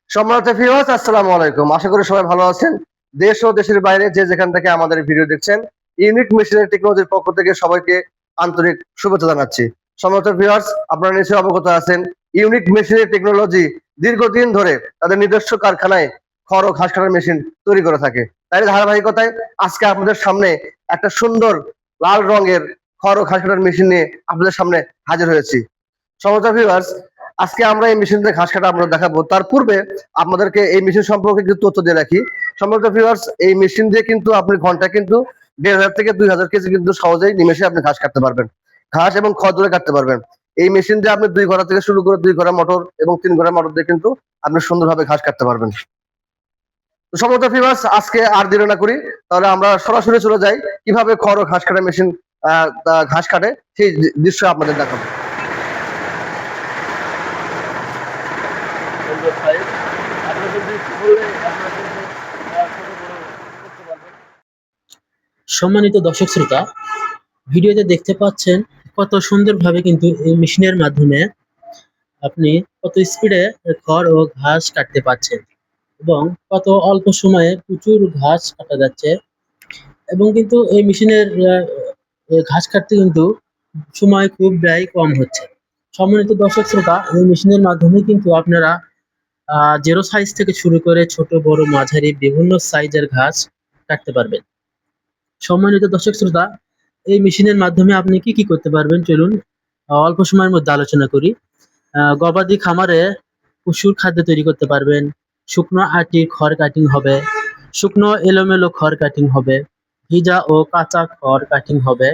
সম্মানিত ভিউয়ার্স, আসসালামু আলাইকুম। আশা করি সবাই ভালো আছেন। দেশ ও দেশের বাইরে যে যেখান থেকে আমাদের ভিডিও দেখছেন, ইউনিক মেশিনারি টেকনোলজির পক্ষ থেকে সবাইকে আন্তরিক শুভেচ্ছা জানাচ্ছি। সম্মানিত ভিউয়ার্স, আপনারা নিশ্চয়ই অবগত আছেন, ইউনিক মেশিনারি টেকনোলজি দীর্ঘদিন ধরে তাদের নিজস্ব কারখানায় খড় ও ঘাস কাটার মেশিন তৈরি করে থাকে। তাই ধারাবাহিকতায় আজকে আপনাদের সামনে একটা সুন্দর লাল রঙের খড় ও ঘাস কাটার মেশিন নিয়ে আপনাদের সামনে হাজির হয়েছি। সম্মানিত ভিউয়ার্স, আজকে আমরা এই মেশিন দিয়ে ঘাস কাটা আমরা দেখাবো। তার পূর্বে আপনাদেরকে এই মেশিন সম্পর্কে কিছু তথ্য দিয়ে রাখি। সম্মানিত ভিউয়ার্স, এই মেশিন দিয়ে কিন্তু আপনি ঘন্টায় কিন্তু ১,৫০০ থেকে ২,০০০ কেজি কিন্তু সহজেই নিমেষে আপনি ঘাস কাটতে পারবেন। ঘাস এবং খড় দূরে কাটতে পারবেন। এই মেশিন দিয়ে আপনি ২ ঘোড়া থেকে শুরু করে ২ ঘোড়া মোটর এবং ৩ ঘোড়া মোটর দিয়ে কিন্তু আপনি সুন্দরভাবে ঘাস কাটতে পারবেন। তো সম্মানিত ভিউয়ার্স, আজকে আর দেরি না করি, তাহলে আমরা সরাসরি চলে যাই কিভাবে খড় ও ঘাস কাটা মেশিন ঘাস কাটে সেই দৃশ্য আপনাদের দেখাবো। সম্মানিত দর্শক শ্রোতা, ভিডিওতে দেখতে পাচ্ছেন কত সুন্দরভাবে কিন্তু এই মেশিনের মাধ্যমে আপনি কত স্পিডে খড় ও ঘাস কাটতে পারছেন এবং কত অল্প সময়ে প্রচুর ঘাস কাটা যাচ্ছে এবং কিন্তু এই মেশিনের ঘাস কাটতে কিন্তু সময় খুব ব্যয় কম হচ্ছে। সম্মানিত দর্শক শ্রোতা, এই মেশিনের মাধ্যমে কিন্তু আপনারা জিরো সাইজ থেকে শুরু করে ছোট বড় মাঝারি বিভিন্ন সাইজের ঘাস কাটতে পারবেন। সম্মানিত দর্শক শ্রোতা, এই মেশিনের মাধ্যমে আপনি কি কি করতে পারবেন চলুন অল্প সময়ের মধ্যে আলোচনা করি। গবাদি খামারে পশুর খাদ্য তৈরি করতে পারবেন, শুকনো আটির খড় কাটিং হবে, শুকনো এলোমেলো খড় কাটিং হবে, ভিজা ও কাঁচা খড় কাটিং হবে,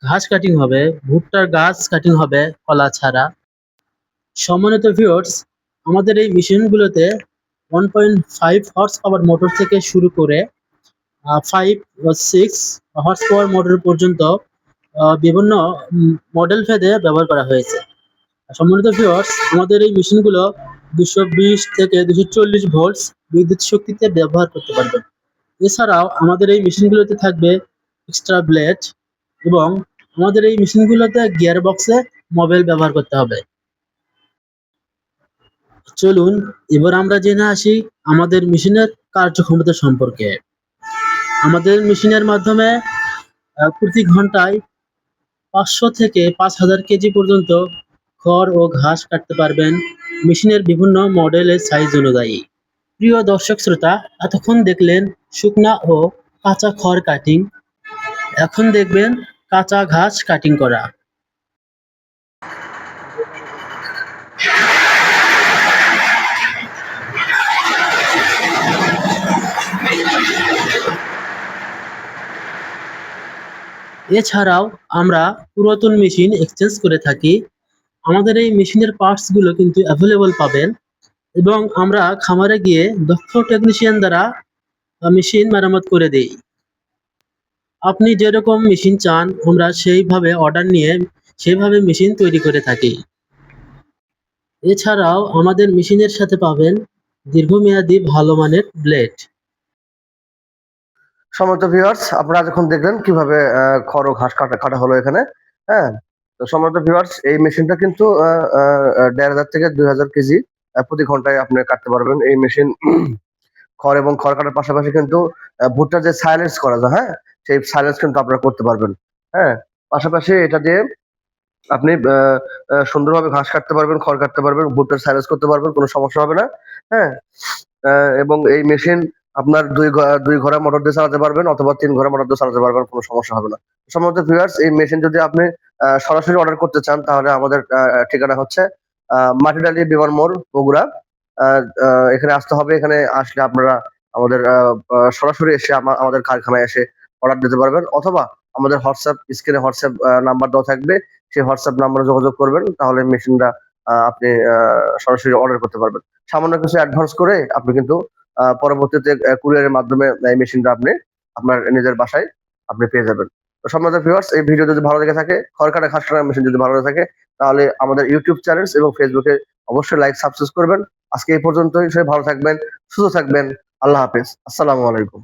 ঘাস কাটিং হবে, ভুট্টার গাছ কাটিং হবে কলা ছাড়া। সম্মানিত ভিউয়ার্স, আমাদের এই মেশিনগুলোতে 1.5 হর্স পাওয়ার মোটর থেকে শুরু করে 5 বা 6 হর্স পাওয়ার মোটর পর্যন্ত বিভিন্ন মডেল ভেদে ব্যবহার করা হয়েছে। সম্মানিত ভিউয়ার্স, আমাদের এই মেশিনগুলো 220 থেকে 240 ভোল্টস বিদ্যুৎ শক্তিতে ব্যবহার করতে পারবেন। এছাড়াও আমাদের এই মেশিনগুলোতে থাকবে এক্সট্রা ব্লেড এবং আমাদের এই মেশিনগুলোতে গিয়ার বক্সে মোবাইল ব্যবহার করতে হবে। চলুন এবার আমরা জেনে আসি আমাদের মেশিনের কার্যক্ষমতা সম্পর্কে। আমাদের মেশিনের মাধ্যমে প্রতি ঘন্টায় ৫০০ থেকে ৫,০০০ কেজি পর্যন্ত খড় ও ঘাস কাটতে পারবেন মেশিনের বিভিন্ন মডেলের সাইজ অনুযায়ী। প্রিয় দর্শক শ্রোতা, এতক্ষণ দেখলেন শুকনা ও কাঁচা খড় কাটিং, এখন দেখবেন কাঁচা ঘাস কাটিং করা। এছাড়াও আমরা পুরাতন মেশিন এক্সচেঞ্জ করে থাকি। আমাদের এই মেশিনের পার্টস গুলো কিন্তু অ্যাভেলেবল পাবেন এবং আমরা খামারে গিয়ে দক্ষ টেকনিশিয়ান দ্বারা মেশিন মেরামত করে দেই। আপনি যেরকম মেশিন চান আমরা সেইভাবে অর্ডার নিয়ে সেইভাবে মেশিন তৈরি করে থাকি। এছাড়াও আমাদের মেশিনের সাথে পাবেন দীর্ঘমেয়াদী ভালো মানের ব্লেড। সম্মানিত ভিউয়ার্স, আপনারা যখন দেখলেন কিভাবে খড় ও ঘাস কাটা হলো এখানে। হ্যাঁ, তো সম্মানিত ভিউয়ার্স, এই মেশিনটা কিন্তু ১,৫০০ থেকে ২,০০০ কেজি প্রতি ঘন্টায় আপনি কাটতে পারবেন। এই মেশিন খড় এবং খড় কাটার পাশাপাশি কিন্তু ভুট্টার যে সাইলেন্স করা যায়, হ্যাঁ, সেই সাইলেন্স কিন্তু আপনারা করতে পারবেন। হ্যাঁ, পাশাপাশি এটা দিয়ে আপনি সুন্দরভাবে ঘাস কাটতে পারবেন, খড় কাটতে পারবেন, ভুট্টার সাইলেন্স করতে পারবেন, কোনো সমস্যা হবে না। হ্যাঁ, এবং এই মেশিন আপনার ২ ঘোড়া মোটর দিয়ে চালাতে পারবেন অথবা ৩ ঘোড়া মোটর দিয়ে চালাতে পারবেন, কোনো সমস্যা হবে না। সম্মানিত ভিউয়ার্স, এই মেশিন যদি আপনি সরাসরি অর্ডার করতে চান তাহলে আমাদের ঠিকানা হচ্ছে মাটিডালি বিমান মোড়, বগুড়া। আ আ এখানে আসতে হবে। এখানে আসলে আপনারা আমাদের সরাসরি এসে আমাদের কারখানায় এসে অর্ডার দিতে পারবেন অথবা আমাদের স্ক্রিনে হোয়াটসঅ্যাপ নাম্বার দেওয়া থাকবে। সেই হোয়াটসঅ্যাপ নাম্বারে যোগাযোগ করবেন। তাহলে মেশিনটা আপনি সরাসরি অর্ডার করতে পারবেন। সামান্য কিছু অ্যাডভান্স করে আপনি কিন্তু পরবর্তীতে কুরিয়ারের মাধ্যমে এই মেশিনটা আপনি আপনার নিজের বাসায় আপনি পেয়ে যাবেন। তো সম্মানিত ভিউয়ার্স, এই ভিডিও যদি ভালো লেগে থাকে, খড় কাটা ঘাস কাটার মেশিন যদি ভালো লেগে থাকে, তাহলে আমাদের ইউটিউব চ্যানেল এবং ফেসবুকে অবশ্যই লাইক সাবস্ক্রাইব করবেন। আজকে এই পর্যন্তই। সবাই ভালো থাকবেন, সুস্থ থাকবেন। আল্লাহ হাফেজ। আসসালামু আলাইকুম।